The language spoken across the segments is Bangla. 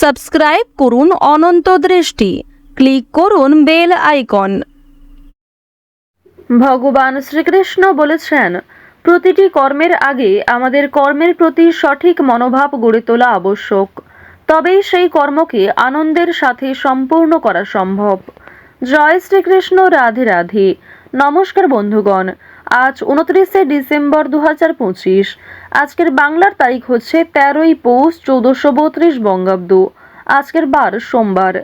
সাবস্ক্রাইব করুন অনন্ত দৃষ্টি, ক্লিক করুন বেল আইকন। ভগবান শ্রীকৃষ্ণ বলেছেন, প্রতিটি কর্মের আগে আমাদের কর্মের প্রতি সঠিক মনোভাব গড়ে তোলা আবশ্যক, তবেই সেই কর্মকে আনন্দের সাথে সম্পূর্ণ করা সম্ভব। জয় শ্রীকৃষ্ণ, রাধে রাধে। নমস্কার বন্ধুগণ, আজ 29শে ডিসেম্বর 2025। আজকের বাংলার তারিখ হচ্ছে 13ই পৌষ 1432 বঙ্গাব্দ। আজকের বার সোমবার।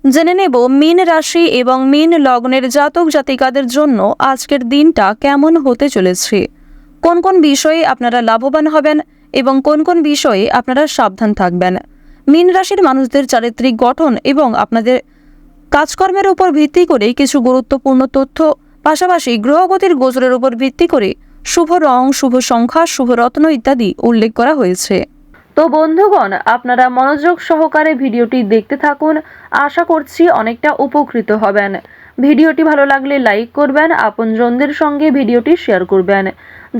জেনে নেব মীন রাশি এবং মীন লগ্নের জাতক জাতিকাদের জন্য আজকের দিনটা কেমন হতে চলেছে, কোন কোন বিষয়ে আপনারা লাভবান হবেন এবং কোন কোন বিষয়ে আপনারা সাবধান থাকবেন। মীন রাশির মানুষদের চারিত্রিক গঠন এবং আপনাদের কাজকর্মের উপর ভিত্তি করে কিছু গুরুত্বপূর্ণ তথ্য, পাশাপাশি গ্রহগতির গোচরের উপর ভিত্তি করে শুভ রং, শুভ সংখ্যা, শুভ রত্ন ইত্যাদি উল্লেখ করা হয়েছে। তো বন্ধুগণ, আপনারা মনোযোগ সহকারে ভিডিওটি দেখতে থাকুন। আশা করছি অনেকটা উপকৃত হবেন। ভিডিওটি ভালো লাগলে লাইক করবেন, আপনজনদের সঙ্গে ভিডিওটি শেয়ার করবেন।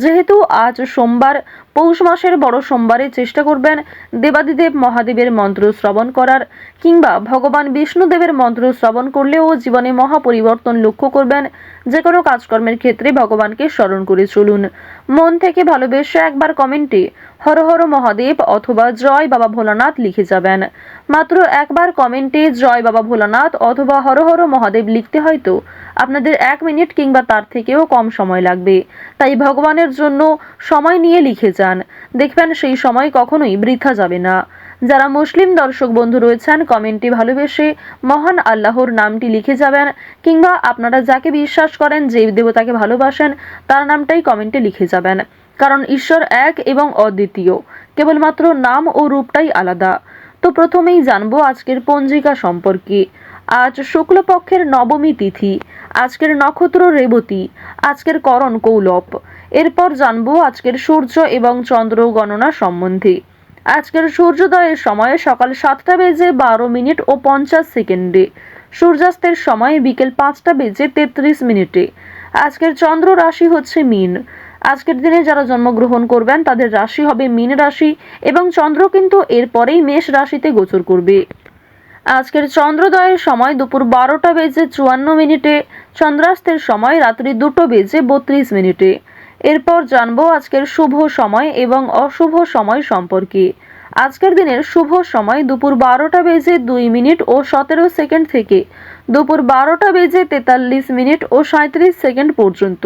যেহেতু আজ সোমবার, পৌষ মাসের বড় সোমবারে চেষ্টা করবেন দেবাদিদেব মহাদেবের মন্ত্র শ্রবণ করার, কিংবা ভগবান বিষ্ণুদেবের মন্ত্র শ্রবণ করলেও জীবনে মহা পরিবর্তন লক্ষ্য করবেন। যে কোনো কাজকর্মের ক্ষেত্রে ভগবানকে স্মরণ করে চলুন। মন থেকে ভালোবেসে একবার কমেন্টে হর হর মহাদেব অথবা জয় বাবা ভোলানাথ লিখে যাবেন। মাত্র একবার কমেন্টে জয় বাবা ভোলানাথ অথবা হর হর মহাদেব লিখতে হয়তো আপনাদের 1 মিনিট কিংবা তার থেকেও কম সময় লাগবে। তাই ভগবানের জন্য সময় নিয়ে লিখে যান, দেখবেন সেই সময় কখনোই বৃথা যাবে না। যারা মুসলিম দর্শক বন্ধু রয়েছেন, কমেন্টে ভালোবেসে মহান আল্লাহর নামটি লিখে যাবেন, কিংবা আপনারা যাকে বিশ্বাস করেন, যে দেবতাকে ভালোবাসেন, তার নামটাই কমেন্টে লিখে যাবেন। কারণ ঈশ্বর এক এবং অদ্বিতীয়, কেবলমাত্র নাম ও রূপটাই আলাদা। তো প্রথমেই জানবো আজকের পঞ্জিকা সম্পর্কে। আজ শুক্লপক্ষের নবমী তিথি, আজকের নক্ষত্র রেবতী, আজকের করণ কৌলব। এরপর জানবো আজকের সূর্য এবং চন্দ্র গণনা সম্বন্ধে। আজকের সূর্যোদয়ের সময় সকাল 7টা বেজে 12 মিনিট ও 50 সেকেন্ডে, সূর্যাস্তের সময় বিকেল 5টা বেজে 33 মিনিটে। আজকের চন্দ্র রাশি হচ্ছে মীন। আজকের দিনে যারা জন্মগ্রহণ করবেন তাদের রাশি হবে মীন রাশি, এবং চন্দ্র কিন্তু এরপরেই মেষ রাশিতে গোচর করবে। আজকের চন্দ্রোদয়ের সময় দুপুর 12টা বেজে 54 মিনিটে, চন্দ্রাস্তের সময় রাত্রি 2টো বেজে 32 মিনিটে। এরপর জানবো আজকের শুভ সময় এবং অশুভ সময় সম্পর্কে। আজকের দিনের শুভ সময় দুপুর 12টা বেজে 2 মিনিট ও 17 সেকেন্ড থেকে দুপুর 12টা বেজে 43 মিনিট ও 37 সেকেন্ড পর্যন্ত।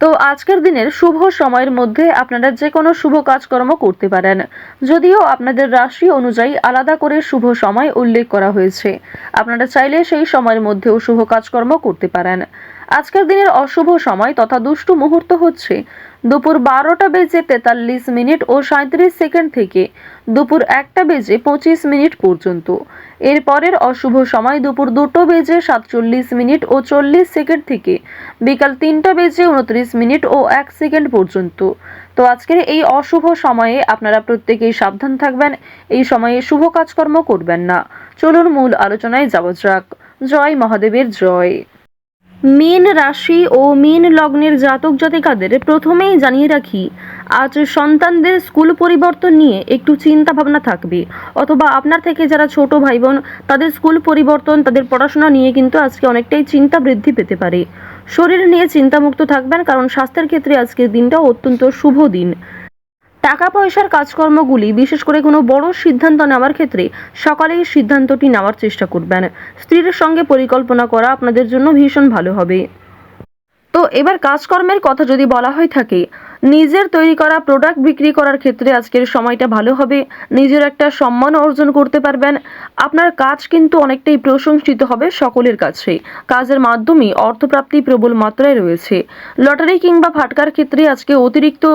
তো আজকের দিনের শুভ সময়ের মধ্যে আপনারা যে কোনো শুভ কাজকর্ম করতে পারেন, যদিও আপনাদের রাশি অনুযায়ী আলাদা করে শুভ সময় উল্লেখ করা হয়েছে। আপনারা চাইলে সেই সময়ের মধ্যেও শুভ কাজকর্ম করতে পারেন। আজকের দিনের অশুভ সময় তথা দুষ্টু মুহূর্ত হচ্ছে দুপুর 12টা বেজে 43 মিনিট ও 37 সেকেন্ড থেকে দুপুর 1টা বেজে 25 মিনিট পর্যন্ত। এরপরের অশুভ সময় দুপুর 2টো বেজে 47 মিনিট ও 40 সেকেন্ড থেকে বিকাল 3টা বেজে 29 মিনিট ও 1 সেকেন্ড পর্যন্ত। তো আজকের এই অশুভ সময়ে আপনারা প্রত্যেকেই সাবধান থাকবেন, এই সময়ে শুভ কাজকর্ম করবেন না। চলুন মূল আলোচনায় যাওয়া যাক। জয় মহাদেবের জয়। মীন রাশি ও মীন লগ্নের জাতক জাতিকাদের প্রথমেই জানিয়ে রাখি, আজ সন্তানদের স্কুল পরিবর্তন নিয়ে একটু চিন্তা ভাবনা থাকবে, অথবা আপনার থেকে যারা ছোট ভাই বোন তাদের স্কুল পরিবর্তন, তাদের পড়াশোনা নিয়ে কিন্তু আজকে অনেকটাই চিন্তা বৃদ্ধি পেতে পারে। শরীর নিয়ে চিন্তামুক্ত থাকবেন, কারণ স্বাস্থ্যের ক্ষেত্রে আজকের দিনটা অত্যন্ত শুভ দিন। টাকা পয়সার কাজকর্মগুলি, বিশেষ করে কোনো বড় সিদ্ধান্ত নেওয়ার ক্ষেত্রে সকালেই সিদ্ধান্তটি নেওয়ার চেষ্টা করবেন। স্ত্রীর সঙ্গে পরিকল্পনা করা আপনাদের জন্য ভীষণ ভালো হবে। তো এবার কাজকর্মের কথা যদি বলা হয়ে থাকে, নিজের তৈরি করা প্রোডাক্ট বিক্রি করার ক্ষেত্রে আজকের সময়টা ভালো হবে। নিজের একটা সম্মান অর্জন করতে পারবেন। আপনার কাজ কিন্তু অনেকটাই প্রশংসিত হবে সকলের কাছে। কাজের মাধ্যমে অর্থপ্রাপ্তি প্রবল মাত্রায় রয়েছে। লটারি কিংবা ফাটকার ক্ষেত্রে আজকে অতিরিক্ত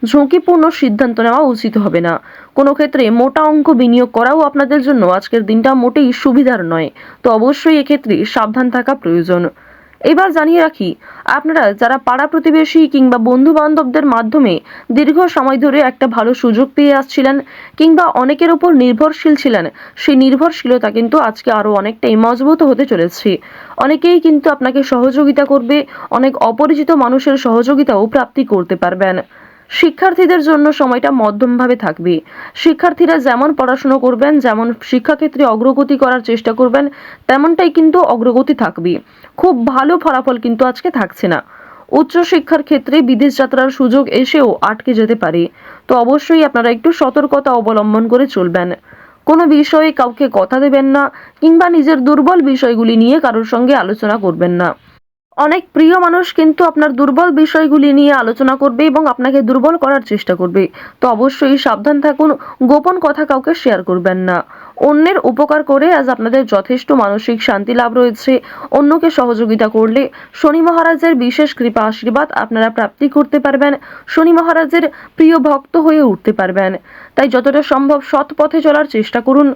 ঝুঁকিপূর্ণ সিদ্ধান্ত নেওয়া উচিত হবে না। কোনো ক্ষেত্রে মোটা অঙ্ক বিনিয়োগ করাও আপনাদের জন্য আজকের দিনটা মোটেই সুবিধার নয়। তো অবশ্যই এক্ষেত্রে সাবধান থাকা প্রয়োজন। এবার জানিয়ে রাখি, আপনারা যারা পাড়া প্রতিবেশী কিংবা বন্ধু বান্ধবদের মাধ্যমে দীর্ঘ সময় ধরে একটা ভালো সুযোগ পেয়ে আসছিলেন, কিংবা অনেকের উপর নির্ভরশীল ছিলেন, সেই নির্ভরশীলতা কিন্তু আজকে আরো অনেকটাই মজবুত হতে চলেছে। অনেকেই কিন্তু আপনাকে সহযোগিতা করবে, অনেক অপরিচিত মানুষের সহযোগিতাও প্রাপ্তি করতে পারবেন। শিক্ষার্থীদের জন্য সময়টা মধ্যমভাবে থাকবে। শিক্ষার্থীরা যেমন পড়াশোনা করবেন, যেমন শিক্ষাক্ষেত্রে অগ্রগতি করার চেষ্টা করবেন, তেমনটাই কিন্তু অগ্রগতি থাকবে। খুব ভালো ফলাফল কিন্তু আজকে থাকছে না। উচ্চশিক্ষার ক্ষেত্রে বিদেশ যাত্রার সুযোগ এসেও আটকে যেতে পারে। তো অবশ্যই আপনারা একটু সতর্কতা অবলম্বন করে চলবেন। কোনো বিষয়ে কাউকে কথা দেবেন না, কিংবা নিজের দুর্বল বিষয়গুলি নিয়ে কারোর সঙ্গে আলোচনা করবেন না। অনেক প্রিয় মানুষ কিন্তু আপনার দুর্বল বিষয়গুলি নিয়ে আলোচনা করবে এবং আপনাকে দুর্বল করার চেষ্টা করবে। তো অবশ্যই সাবধান থাকুন, গোপন কথা কাউকে শেয়ার করবেন না। অন্যের উপকার করে আজ আপনাদের যথেষ্ট মানসিক শান্তি লাভ রয়েছে। অন্যকে সহযোগিতা করলে শনি মহারাজের বিশেষ কৃপা আশীর্বাদ আপনারা প্রাপ্তি করতে পারবেন। শনি মহারাজের প্রিয় ভক্ত হয়ে উঠতে পারবেন। তাই যতটা সম্ভব সৎ পথে চলার চেষ্টা করুন।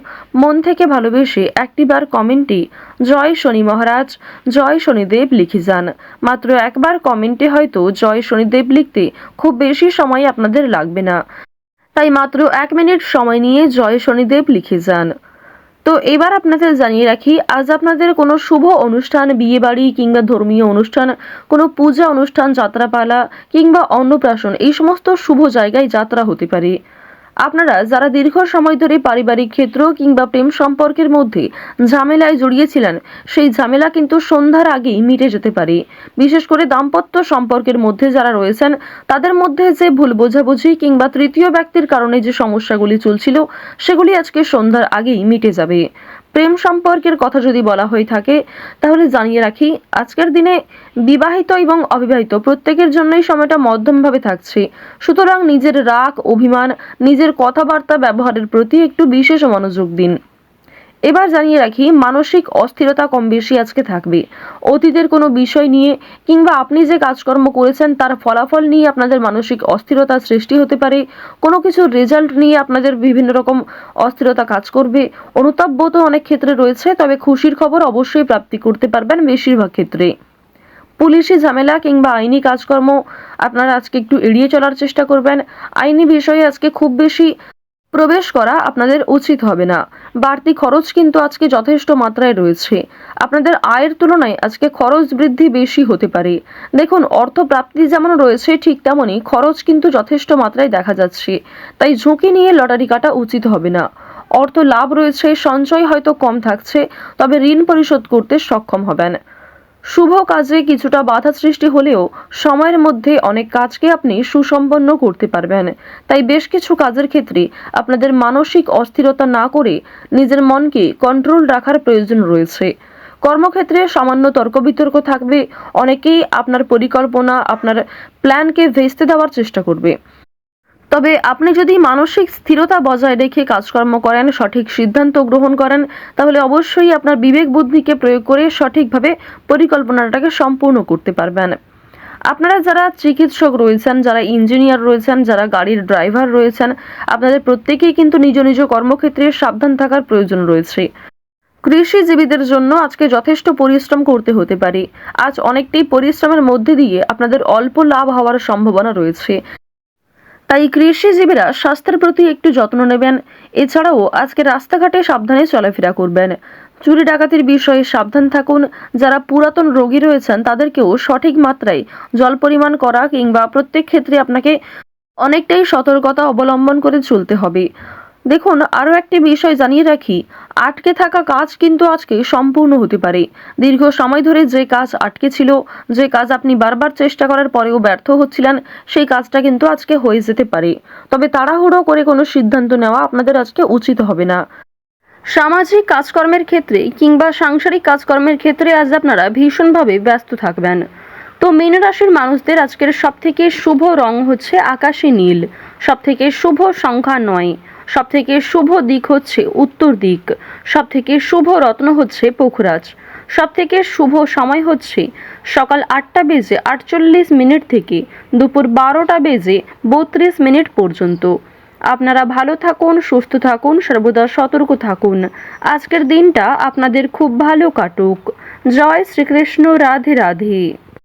মন থেকে ভালোবেসে একটিবার কমেন্টে জয় শনি মহারাজ, জয় শনিদেব লিখে যান। মাত্র একবার কমেন্টে হয়তো জয় শনিদেব লিখতে খুব বেশি সময় আপনাদের লাগবে না। তাই মাত্র 1 মিনিট সময় নিয়ে জয় শনিদেব লিখে যান। তো এবার আপনাদের জানিয়ে রাখি, আজ আপনাদের কোনো শুভ অনুষ্ঠান, বিয়ে বাড়ি কিংবা ধর্মীয় অনুষ্ঠান, কোনো পূজা অনুষ্ঠান, যাত্রাপালা কিংবা অন্নপ্রাশন, এই সমস্ত শুভ জায়গায় যাত্রা হতে পারে। আপনারা যারা দীর্ঘ সময় ধরে পারিবারিক ক্ষেত্র কিংবা প্রেম সম্পর্কের মধ্যে ঝামেলায় জড়িয়েছিলেন, সেই ঝামেলা কিন্তু সন্ধ্যার আগেই মিটে যেতে পারে। বিশেষ করে দাম্পত্য সম্পর্কের মধ্যে যারা রয়েছেন, তাদের মধ্যে যে ভুল বোঝাবুঝি কিংবা তৃতীয় ব্যক্তির কারণে যে সমস্যাগুলি চলছিল, সেগুলি আজকে সন্ধ্যার আগেই মিটে যাবে। প্রেম সম্পর্কের কথা যদি বলা হয়ে থাকে, তাহলে জানিয়ে রাখি, আজকের দিনে বিবাহিত এবং অবিবাহিত প্রত্যেকের জন্যই সময়টা মধ্যমভাবে থাকছে। সুতরাং নিজের রাগ, অভিমান, নিজের কথাবার্তা ব্যবহারের প্রতি একটু বিশেষ মনোযোগ দিন। এবার জানিয়ে রাখি, মানসিক অস্থিরতা কম বেশি আজকে থাকবে। অতীতের কোনো বিষয় নিয়ে কিংবা আপনি যে কাজকর্ম করেছেন তার ফলাফল নিয়ে আপনাদের মানসিক অস্থিরতা সৃষ্টি হতে পারে। কোনো কিছুর রেজাল্ট নিয়ে আপনাদের বিভিন্ন রকম অস্থিরতা কাজ করবে। অনুতাপ বোধ অনেক ক্ষেত্রে রয়েছে, তবে খুশির খবর অবশ্যই প্রাপ্তি করতে পারবেন বেশিরভাগ ক্ষেত্রে। পুলিশি ঝামেলা কিংবা আইনি কাজকর্ম আপনারা আজকে একটু এড়িয়ে চলার চেষ্টা করবেন। আইনি বিষয়ে আজকে খুব বেশি প্রবেশ করা আপনাদের উচিত হবে না। বাড়তি খরচ কিন্তু আজকে যথেষ্ট মাত্রায় রয়েছে। আপনাদের আয়ের তুলনায় আজকে খরচ বৃদ্ধি বেশি হতে পারে। দেখুন, অর্থ প্রাপ্তি যেমন রয়েছে, ঠিক তেমনই খরচ কিন্তু যথেষ্ট মাত্রায় দেখা যাচ্ছে। তাই ঝুঁকি নিয়ে লটারি কাটা উচিত হবে না। অর্থ লাভ রয়েছে, সঞ্চয় হয়তো কম থাকছে, তবে ঋণ পরিশোধ করতে সক্ষম হবেন। শুভ কাজে কিছুটা বাধা সৃষ্টি হলেও সময়ের মধ্যে অনেক কাজকে আপনি সুসম্পন্ন করতে পারবেন। তাই বেশ কিছু কাজের ক্ষেত্রে আপনাদের মানসিক অস্থিরতা না করে নিজের মনকে কন্ট্রোল রাখার প্রয়োজন রয়েছে। কর্মক্ষেত্রে সামান্য তর্ক বিতর্ক থাকবে। অনেকেই আপনার পরিকল্পনা, আপনার প্ল্যানকে ভেস্তে দেওয়ার চেষ্টা করবে। তবে আপনি যদি মানসিক স্থিরতা বজায় রেখে কাজকর্ম করেন, সঠিক সিদ্ধান্ত গ্রহণ করেন, তাহলে অবশ্যই আপনার বিবেক বুদ্ধিকে প্রয়োগ করে সঠিকভাবে পরিকল্পনাটাকে সম্পূর্ণ করতে পারবেন। আপনারা যারা চিকিৎসক রয়েছেন, যারা ইঞ্জিনিয়ার রয়েছেন, যারা গাড়ির ড্রাইভার রয়েছেন, আপনাদের প্রত্যেকেই কিন্তু নিজ নিজ কর্মক্ষেত্রে সাবধান থাকার প্রয়োজন রয়েছে। কৃষিজীবীদের জন্য আজকে যথেষ্ট পরিশ্রম করতে হতে পারে। আজ অনেকটাই পরিশ্রমের মধ্যে দিয়ে আপনাদের অল্প লাভ হওয়ার সম্ভাবনা রয়েছে। তাই কৃষিজীবীরা স্বাস্থ্যের প্রতি একটু যত্ন নেবেন। এছাড়াও আজকে রাস্তাঘাটে সাবধানে চলাফেরা করবেন। চুরি ডাকাতির বিষয়ে সাবধান থাকুন। যারা পুরাতন রোগী রয়েছেন, তাদেরকেও সঠিক মাত্রায় জল পরিমাণ করা কিংবা প্রত্যেক ক্ষেত্রে আপনাকে অনেকটাই সতর্কতা অবলম্বন করে চলতে হবে। দেখুন, আরও একটি বিষয় জানিয়ে রাখি, আটকে থাকা কাজ কিন্তু আজকে সম্পূর্ণ হতে পারে। দীর্ঘ সময় ধরে যে কাজ আটকে ছিল, যে কাজ আপনি বারবার চেষ্টা করার পরেও ব্যর্থ হচ্ছিলেন, সেই কাজটা কিন্তু আজকে হয়ে যেতে পারে। তবে তাড়াহুড়ো করে কোনো সিদ্ধান্ত নেওয়া আপনাদের আজকে উচিত হবে না। সামাজিক কাজকর্মের ক্ষেত্রে কিংবা সাংসারিক কাজকর্মের ক্ষেত্রে আজ আপনারা ভীষণভাবে ব্যস্ত থাকবেন। তো মীন রাশির মানুষদের আজকের সবথেকে শুভ রং হচ্ছে আকাশী নীল, সবথেকে শুভ সংখ্যা 9, সবথেকে শুভ দিক হচ্ছে উত্তর দিক, সবথেকে শুভ রত্ন হচ্ছে পোখরাজ, সবথেকে শুভ সময় হচ্ছে সকাল 8:48 থেকে দুপুর 12:32 পর্যন্ত। আপনারা ভালো থাকুন, সুস্থ থাকুন, সর্বদা সতর্ক থাকুন। আজকের দিনটা আপনাদের খুব ভালো কাটুক। জয় শ্রীকৃষ্ণ। রাধে রাধে।